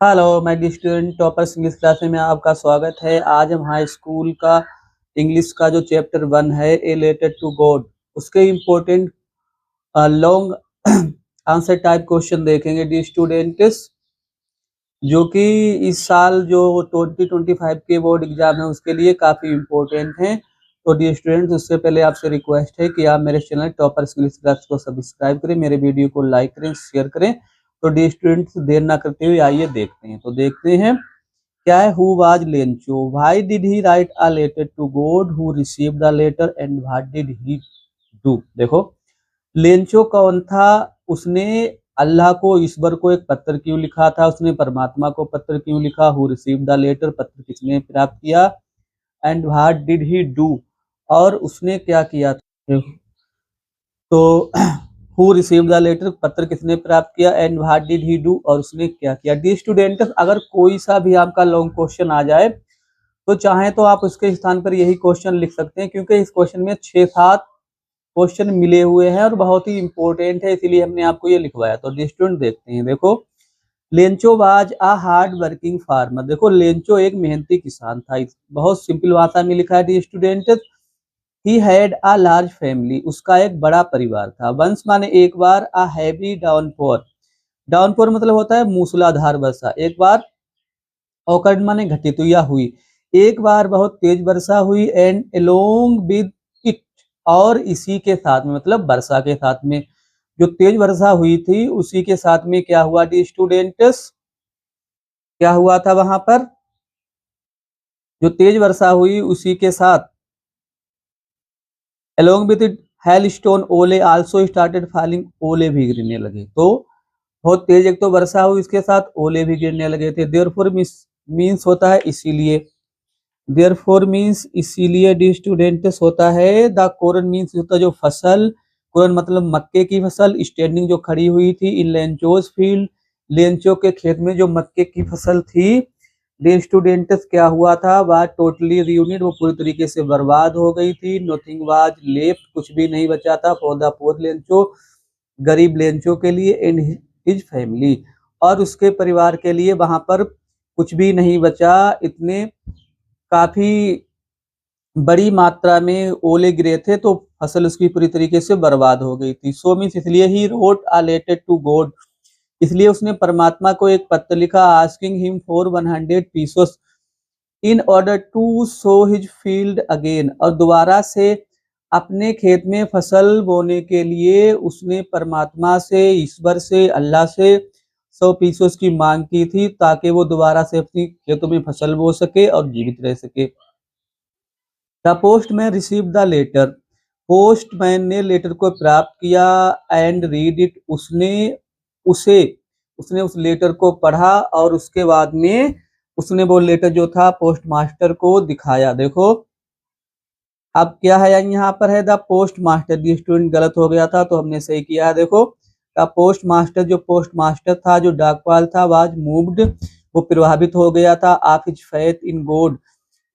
Hello my dear student, toppers English class में आपका स्वागत है। आज हम हाई स्कूल का इंग्लिश का जो चैप्टर 1 है ए लेटर टू गॉड, उसके important long answer type question देखेंगे डियर स्टूडेंट्स, जो कि इस साल जो 2025 के बोर्ड एग्जाम है उसके लिए काफ़ी इम्पोर्टेंट हैं। तो डियर स्टूडेंट्स, उससे पहले आपसे रिक्वेस्ट है कि आप मेरे चैनल टॉपर्स इंग्लिश क्लास को सब्सक्राइब करें, मेरे वीडियो को लाइक करें, शेयर करें। तो डियर स्टूडेंट्स, देर ना करते हुए आइए देखते हैं। तो देखते हैं क्या है। Who was Lencho, why did he write a letter to God, who received the letter and what did he do. देखो, लेंचो कौन था, उसने अल्लाह को, ईश्वर को एक पत्र क्यों लिखा था, उसने परमात्मा को पत्र क्यों लिखा। हु रिसीव्ड द लेटर, पत्र किसने प्राप्त किया। And what did he do, और उसने क्या किया था। तो हु रिसीव्ड द लेटर, पत्र किसने प्राप्त किया। And what did he do, और उसने क्या किया। डियर स्टूडेंट, अगर कोई सा भी आपका लॉन्ग क्वेश्चन आ जाए तो चाहे तो आप उसके स्थान पर यही क्वेश्चन लिख सकते हैं, क्योंकि इस क्वेश्चन में 6-7 क्वेश्चन मिले हुए हैं और बहुत ही इंपॉर्टेंट है, इसीलिए हमने आपको ये लिखवाया। तो डियर स्टूडेंट देखते हैं। देखो, Lencho was a hard working farmer. देखो, लेंचो एक मेहनती किसान था। बहुत सिंपल भाषा में लिखा है dear student. He had a large family, उसका एक बड़ा परिवार था। वंस माने एक बार, अ हैवी डाउनपोर, डाउनपोर मतलब होता है मूसलाधार वर्षा। एक बार, ऑकर्ड माने घटित या हुई, एक बार बहुत तेज वर्षा हुई। एंड अलोंग विद इट, और इसी के साथ में, मतलब वर्षा के साथ में, जो तेज वर्षा हुई थी उसी के साथ में क्या हुआ डी स्टूडेंट्स, क्या हुआ था वहां पर। जो तेज वर्षा हुई उसी के साथ, along with it hello stone ओले आल्सो स्टार्टेड फॉलिंग, ओले भी गिरने लगे। तो बहुत तेज एक तो वर्षा हुई, इसके साथ ओले भी गिरने लगे थे। देयरफॉर मीन्स होता है इसीलिए, देयरफॉर मीन्स इसीलिए डी स्टूडेंट्स होता है। द कोरन मीन्स होता है जो फसल, कोरन मतलब मक्के की फसल। स्टैंडिंग जो खड़ी हुई थी, इन लेंचोज फील्ड, लेंचो के खेत में जो मक्के की फसल थी। डी स्टूडेंट्स क्या हुआ था, वह टोटली रियूनिट, वो पूरी तरीके से बर्बाद हो गई थी। नोथिंग वाज लेफ्ट, कुछ भी नहीं बचा था। फॉर द पुअर लेंचो, गरीब लेंचो के लिए। एंड हिज फैमिली, और उसके परिवार के लिए वहां पर कुछ भी नहीं बचा। इतने काफी बड़ी मात्रा में ओले गिरे थे, तो फसल उसकी पूरी तरीके से बर्बाद हो गई थी। सो मीन्स इसलिए he wrote a letter to God, इसलिए उसने परमात्मा को एक पत्र लिखा। Asking him for 100 pesos in order to sow his field again, और दोबारा से अपने खेत में फसल बोने के लिए उसने परमात्मा से, ईश्वर से, अल्लाह से 100 पीसोस की मांग की थी, ताकि वो दोबारा से अपनी खेतों में फसल बो सके और जीवित रह सके। The postman receive the letter, postman ने लेटर को प्राप्त किया। एंड रीड इट, उसे उसने उस लेटर को पढ़ा, और उसके बाद में उसने वो लेटर जो था पोस्ट मास्टर को दिखाया। देखो, अब क्या है, यहाँ पर है the post master. The student गलत हो गया था तो हमने सही किया है। देखो, द पोस्ट मास्टर, जो पोस्ट मास्टर था, जो डाकपाल था, वाज मूव्ड, वो प्रभावित हो गया था। Of his faith in God,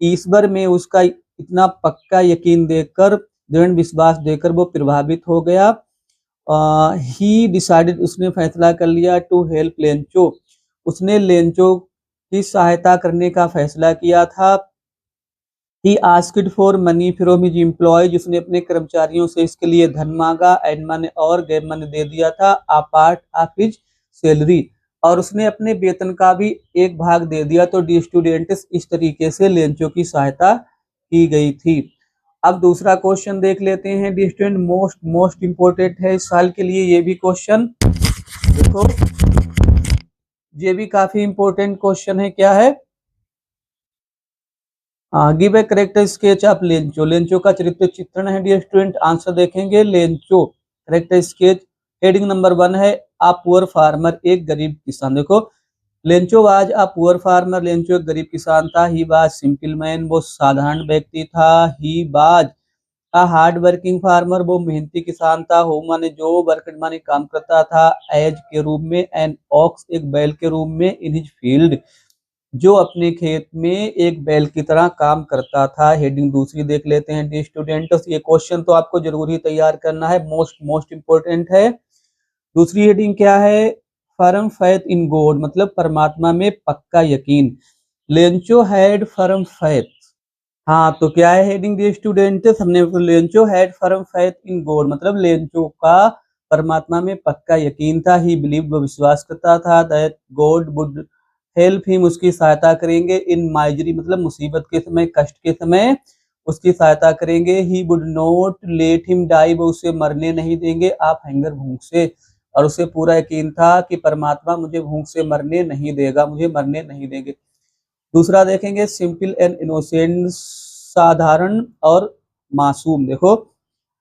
ईश्वर में उसका इतना पक्का यकीन देकर, दृढ़ विश्वास देकर वो प्रभावित हो गया। ही डिसाइडेड, उसने फैसला कर लिया। टू हेल्प लेंचो, उसने लेंचो की सहायता करने का फैसला किया था। He asked for money from his employees, उसने अपने कर्मचारियों से इसके लिए धन मांगा। एंड मनी, और गैर मनी दे दिया था। A part of his salary, और उसने अपने वेतन का भी एक भाग दे दिया। तो डी स्टूडेंट्स, इस तरीके से लेंचो की सहायता की गई थी। अब दूसरा क्वेश्चन देख लेते हैं डी स्टूडेंट, मोस्ट इंपोर्टेंट है इस साल के लिए ये भी क्वेश्चन। देखो, ये भी काफी इंपॉर्टेंट क्वेश्चन है। क्या है, give a character sketch of Lencho, Lencho का चरित्र चित्रण है डियर स्टूडेंट। आंसर देखेंगे, Lencho character sketch. Heading number 1 है आ पुअर फार्मर, एक गरीब किसान। देखो, Lencho was a poor farmer, Lencho एक गरीब किसान था। ही वाज सिंपल मैन, वो साधारण व्यक्ति था। He was a hard working farmer, वो मेहनती किसान था। हो माने जो, वर्क माने काम करता था। एज के रूप में, एन ऑक्स एक बैल के रूप में। इन हिज फील्ड, जो अपने खेत में एक बैल की तरह काम करता था। हेडिंग दूसरी देख लेते हैं डी स्टूडेंट्स, ये क्वेश्चन तो आपको जरूर ही तैयार करना है, मोस्ट इंपोर्टेंट है। दूसरी हेडिंग क्या है, फर्म फैथ इन गॉड मतलब परमात्मा में पक्का यकीन। Lencho had firm faith. हाँ, तो क्या है हेडिंग दी स्टूडेंट्स, हमने Lencho had firm faith in God मतलब लेंचो का परमात्मा में पक्का यकीन था। ही बिलीव वो विश्वास करता था that God would help him उसकी सहायता करेंगे। इन माइजरी मतलब मुसीबत के समय, कष्ट के समय उसकी सहायता करेंगे। He would not let him die वो उसे मरने नहीं देंगे। आप हंगर भूख से, और उसे पूरा यकीन था कि परमात्मा मुझे भूख से मरने नहीं देगा, मुझे मरने नहीं देंगे। दूसरा देखेंगे सिंपल एंड इनोसेंट साधारण और मासूम। देखो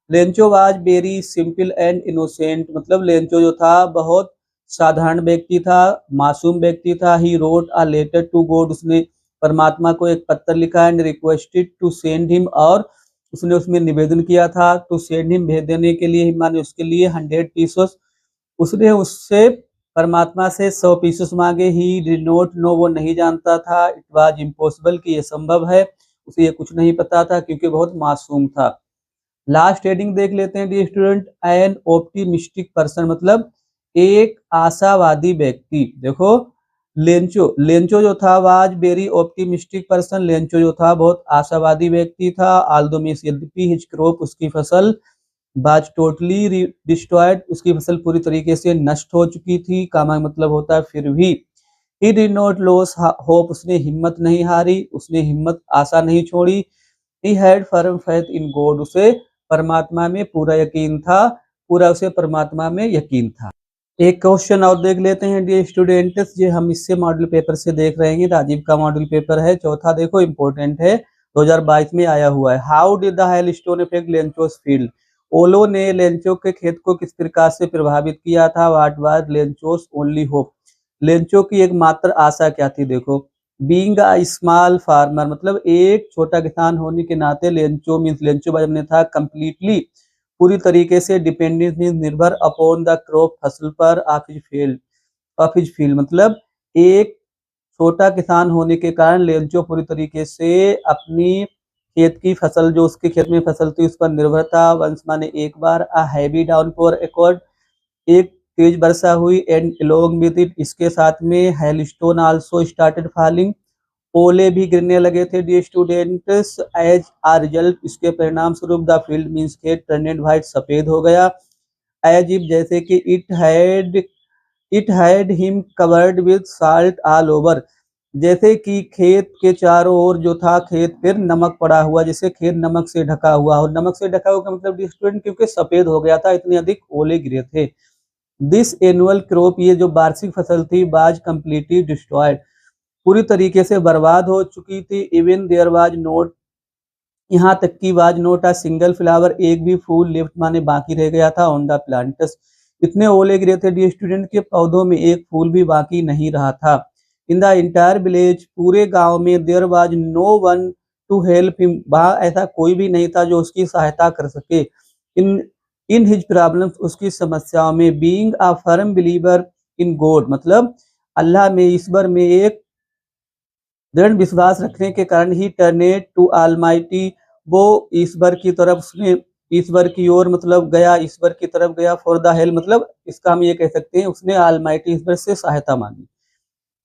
Lencho was very simple and innocent मतलब लेंचो जो था बहुत साधारण व्यक्ति था, मासूम व्यक्ति था। He wrote a letter to God उसने परमात्मा को एक पत्र लिखा and requested to send him और उसने उसमें निवेदन किया था टू सेंड हिम भेज देने के लिए, माने उसके लिए 100 पीसेस। उसने उससे परमात्मा से 100 पीसेस मांगे। ही डिड नॉट नो वो नहीं जानता था। इट वाज इम्पॉसिबल कि ये संभव है, उसे ये कुछ नहीं पता था क्योंकि बहुत मासूम था। लास्ट हेडिंग देख लेते हैं dear student, N optimistic person मतलब एक आशावादी व्यक्ति। देखो लेंचो जो था was very optimistic person, Lencho जो था बहुत आशावादी व्यक्ति था। आल्दो मींस यद्यपि हिज क्रॉप उसकी फसल, बाज टोटली डिस्ट्रॉयड उसकी फसल पूरी तरीके से नष्ट हो चुकी थी। कामा मतलब होता है फिर भी। ही डिड नॉट लॉस होप उसने हिम्मत नहीं हारी, उसने हिम्मत आशा नहीं छोड़ी। He had firm faith in God उसे परमात्मा में पूरा यकीन था, पूरा उसे परमात्मा में यकीन था। एक क्वेश्चन और देख लेते हैं डियर स्टूडेंट्स, ये हम इससे मॉडल पेपर से देख रहे हैं, राजीव का मॉडल पेपर है। चौथा देखो इंपॉर्टेंट है, 2022 में आया हुआ है। How did the hailstone effect Lencho's field, ओलो ने लेंचो के खेत को किस प्रकार से प्रभावित किया था। What was Lencho's only hope, Lencho की एकमात्र आशा क्या थी। देखो बीइंग अ स्मॉल फार्मर मतलब एक छोटा किसान होने के नाते लेंचो मींस लेंचो भाई हमने था कंप्लीटली पूरी तरीके से डिपेंडेंट मींस निर्भर अपॉन द क्रॉप फसल पर ऑफ हिज फील्ड मतलब एक छोटा किसान होने के कारण लेंचो पूरी तरीके से अपनी खेत की फसल जो उसके खेत में फसल थी उस पर निर्भर था। वंस माने एक बार, अ हैवी डाउनपोर एकॉर्ड एक तेज वर्षा हुई, एंड अलोंग विद इट इसके साथ में हेलस्टोन आल्सो स्टार्टेड फॉलिंग ओले भी गिरने लगे थे डी स्टूडेंट्स। एज आ रिजल्ट इसके परिणाम स्वरूप द फील्ड मींस खेत टर्नेड व्हाइट सफेद हो गया। एज इफ जैसे कि it had him covered with salt all over, जैसे कि खेत के चारों ओर जो था खेत फिर नमक पड़ा हुआ, जैसे खेत नमक से ढका हुआ। और नमक से ढका हुआ का मतलब स्टूडेंट क्योंकि सफेद हो गया था, इतने अधिक ओले गिरे थे। दिस एनुअल क्रॉप ये जो वार्षिक फसल थी बाज कम्प्लीटली डिस्ट्रॉयड पूरी तरीके से बर्बाद हो चुकी थी। इवन देयर वाज नोट यहाँ तक कि was note a single flower एक भी फूल लेफ्ट माने बाकी रह गया था ऑन द प्लांट्स, इतने ओले गिरे थे डी स्टूडेंट के पौधों में एक फूल भी बाकी नहीं रहा था। इन द इंटायर विलेज पूरे गांव में there was no one to help him वहाँ ऐसा कोई भी नहीं था जो उसकी सहायता कर सके। इन इन हिज प्रॉब्लम्स उसकी समस्याओं में। Being a firm believer in God मतलब अल्लाह में ईश्वर में एक दृढ़ विश्वास रखने के कारण ही टर्नेड टू ऑलमाइटी वो ईश्वर की तरफ उसने ईश्वर की ओर मतलब गया, ईश्वर की तरफ गया। फॉर द हेल्प मतलब इसका हम ये कह सकते हैं उसने ऑलमाइटी ईश्वर से सहायता मांगी।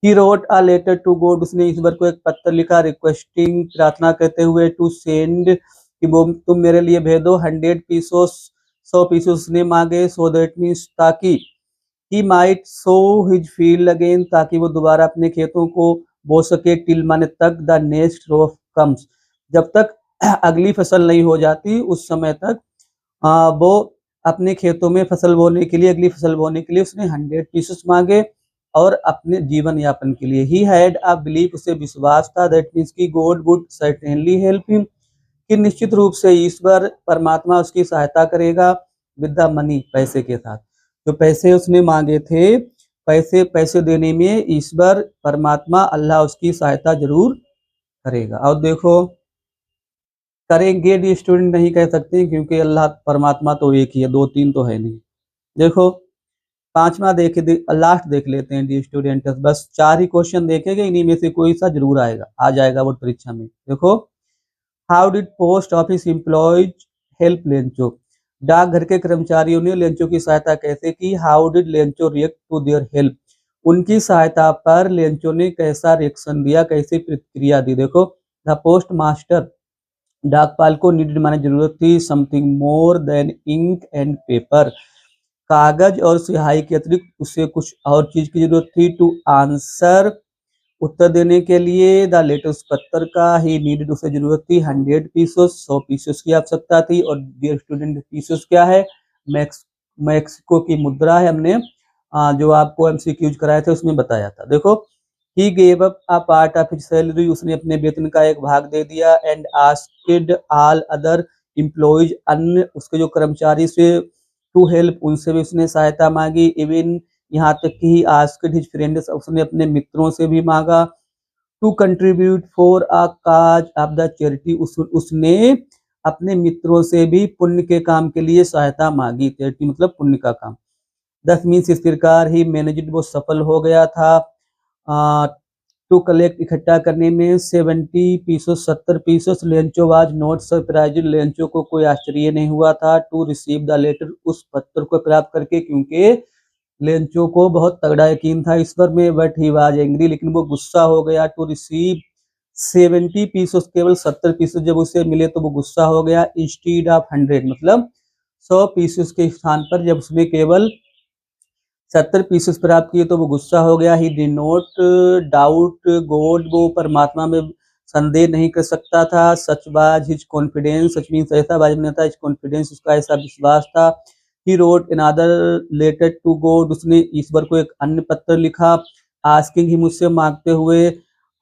He wrote a letter to God उसने ईश्वर को एक पत्र लिखा रिक्वेस्टिंग प्रार्थना करते हुए टू सेंड कि वो तुम मेरे लिए भेज दो 100 पीसोस 100 पीसेस उसने मांगे। सो दैट मीन्स ताकि he might so his field again ताकि वो दोबारा अपने खेतों को बो सके। टिल माने तक द नेक्स्ट क्रॉप कम्स जब तक अगली फसल नहीं हो जाती उस समय तक वो अपने खेतों में फसल बोने के लिए अगली फसल बोने के लिए उसने 100 पीसेस मांगे और अपने जीवन यापन के लिए। ही हैड अ बिलीफ उसे विश्वास था दैट मीन्स की God would certainly help him कि निश्चित रूप से ईश्वर परमात्मा उसकी सहायता करेगा। विद द मनी पैसे के साथ जो पैसे उसने मांगे थे पैसे देने में ईश्वर परमात्मा अल्लाह उसकी सहायता जरूर करेगा। और देखो करेंगे डी स्टूडेंट नहीं कह सकते क्योंकि अल्लाह परमात्मा तो एक ही है, दो तीन तो है नहीं। देखो पांचवा लास्ट देख लेते हैं डी स्टूडेंट, बस 4 ही क्वेश्चन देखेंगे, इन्हीं में से कोई सा जरूर आ जाएगा वो परीक्षा में। देखो how did post office employees help Lencho, डाकघर के कर्मचारियों ने लेंचो की सहायता कैसे की। How did Lencho react to their help, उनकी सहायता पर लेंचो ने कैसा रिएक्शन दिया, कैसी प्रतिक्रिया दी। देखो, द पोस्ट मास्टर, डाकपाल को नीडेड माने जरूरत थी something more than ink and paper, कागज और स्याही के अतिरिक्त उसे कुछ और चीज की जरूरत थी। टू आंसर, उत्तर देने के लिए द लेटर, उस पत्र का ही नीडेड, उसे जरूरत थी 100 पीसेस, 100 पीसेस की आवश्यकता थी। और डियर स्टूडेंट, पीसेस क्या है, मैक्सिको की मुद्रा है। हमने जो आपको एमसीक्यूज कराए थे उसमें बताया था। देखो, he gave up a part of his salary, उसने अपने वेतन का एक भाग दे दिया। And asked all other employees, अन्य उसके जो कर्मचारी से, टू हेल्प, उनसे भी उसने सहायता मांगी। इवन, यहाँ तक कि आस्क्ड हिज फ्रेंड्स, उसने अपने मित्रों से भी मांगा। To contribute for a cause of the charity, उसने अपने मित्रों से भी पुण्य के काम के लिए सहायता मांगी। चैरिटी मतलब पुण्य का काम। 10 मीन्स इस प्रकार ही मैनेज्ड, वो सफल हो गया था। टू कलेक्ट, इकट्ठा करने में 70 pieces, 70 pieces. Lencho was not surprise, Lencho को कोई आश्चर्य नहीं हुआ था। टू रिसीव द लेटर, उस पत्र को प्राप्त करके, क्योंकि लेंचो को बहुत तगड़ा यकीन था इस पर में। बट ही वाज एंग्री, लेकिन वो गुस्सा हो गया। टू रिसीव 70 पीसेस, केवल 70 पीसेस जब उसे मिले तो वो गुस्सा हो गया। इंस्टीड ऑफ 100, मतलब 100 पीसेस के स्थान पर जब उसने केवल 70 पीसेस प्राप्त किए तो वो गुस्सा हो गया। He did not doubt God, वो परमात्मा में संदेह नहीं कर सकता था। Such was his confidence, such means ऐसा वाजिब था, हिज कॉन्फिडेंस, उसका ऐसा विश्वास था। He wrote another letter to God, उसने ईश्वर को एक अन्य पत्र लिखा। आस्किंग ही, मुझसे मांगते हुए,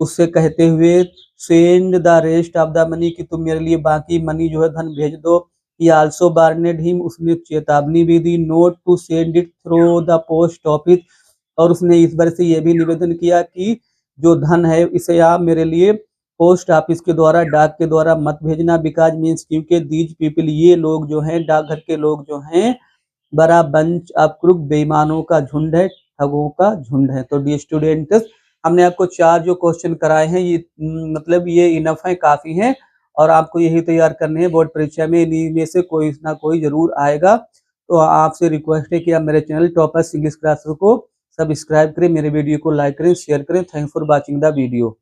उससे कहते हुए। Send the rest of the money, कि तुम मेरे लिए बाकी मनी जो है धन भेज दो। ही आल्सो वार्नेड हिम, उसने चेतावनी भी दी। Not to send it through the post office, और उसने इस बार से यह भी निवेदन किया कि जो धन है इसे आप मेरे लिए पोस्ट ऑफिस के द्वारा, डाक के द्वारा मत भेजना। बिकॉज मीन्स, क्योंकि दीज पीपल, ये लोग जो हैं, डाकघर के लोग जो हैं, बड़ा बंच ऑफ क्रूक, बेईमानों का झुंड है, ठगों का झुंड है। तो डी स्टूडेंट्स, हमने आपको 4 जो क्वेश्चन कराए हैं, ये मतलब ये इनफ है, काफी हैं। और आपको यही तैयार करने हैं बोर्ड परीक्षा में, इन्हीं में से कोई ना कोई जरूर आएगा। तो आपसे रिक्वेस्ट है कि आप मेरे चैनल टॉपर्स इंग्लिश क्लासेस को सब्सक्राइब करें, मेरे वीडियो को लाइक करें, शेयर करें। Thanks for watching the video.